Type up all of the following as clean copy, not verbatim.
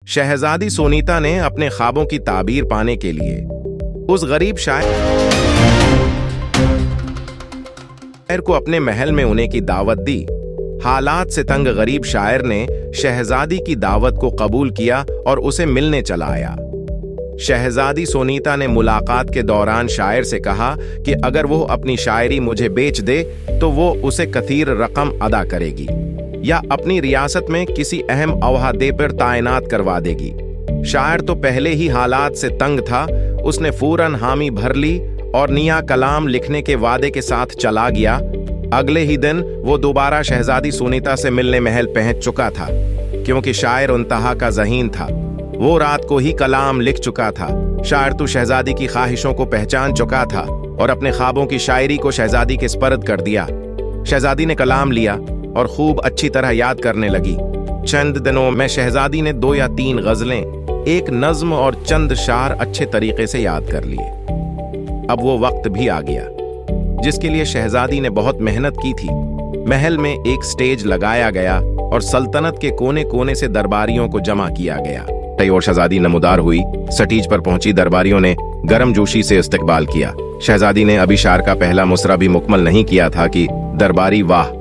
शहजादी सोनीता ने अपने ख्वाबों की ताबीर पाने के लिए उस गरीब शायर को अपने महल में उन्हें की दावत दी। हालात से तंग गरीब शायर ने शहजादी की दावत को कबूल किया और उसे मिलने चला आया। शहजादी सोनीता ने मुलाकात के दौरान शायर से कहा कि अगर वो अपनी शायरी मुझे बेच दे तो वो उसे कथीर रकम अदा करेगी या अपनी रियासत में किसी अहम अहदे पर तैनात करवा देगी। शायर तो पहले ही हालात से तंग था, उसने फौरन हामी भर ली और नया कलाम लिखने के वादे के साथ चला गया। अगले ही दिन वो दोबारा शहजादी सोनीता से मिलने महल पहुंच चुका था, क्योंकि शायर इंतहा का ज़हीन था। वो रात को ही कलाम लिख चुका था। शायर तो शहजादी की ख्वाहिशों को पहचान चुका था और अपने ख्वाबों की शायरी को शहजादी के स्पर्द कर दिया। शहजादी ने कलाम लिया और खूब अच्छी तरह याद करने लगी। चंद दिनों में शहजादी ने 2 या 3 गजलें, एक नज्म और चंद शार अच्छे तरीके से याद कर लिए। अब वो वक्त भी आ गया जिसके लिए शहजादी ने बहुत मेहनत की थी। महल में एक स्टेज लगाया गया और सल्तनत के कोने कोने से दरबारियों को जमा किया गया। और शहजादी नमूदार हुई। स्टेज पर पहुंची दरबारियों ने गर्मजोशी से इस्तकबाल किया। शहजादी ने अभी शार का पहला मुसरा भी मुकम्मल नहीं किया था कि दरबारी वाह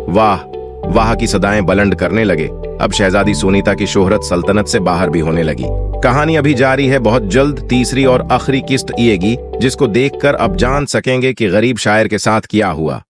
वाह वाह की सदाएं बुलंद करने लगे। अब शहजादी सोनीता की शोहरत सल्तनत से बाहर भी होने लगी। कहानी अभी जारी है। बहुत जल्द तीसरी और आखिरी किस्त आएगी, जिसको देखकर अब जान सकेंगे कि गरीब शायर के साथ क्या हुआ।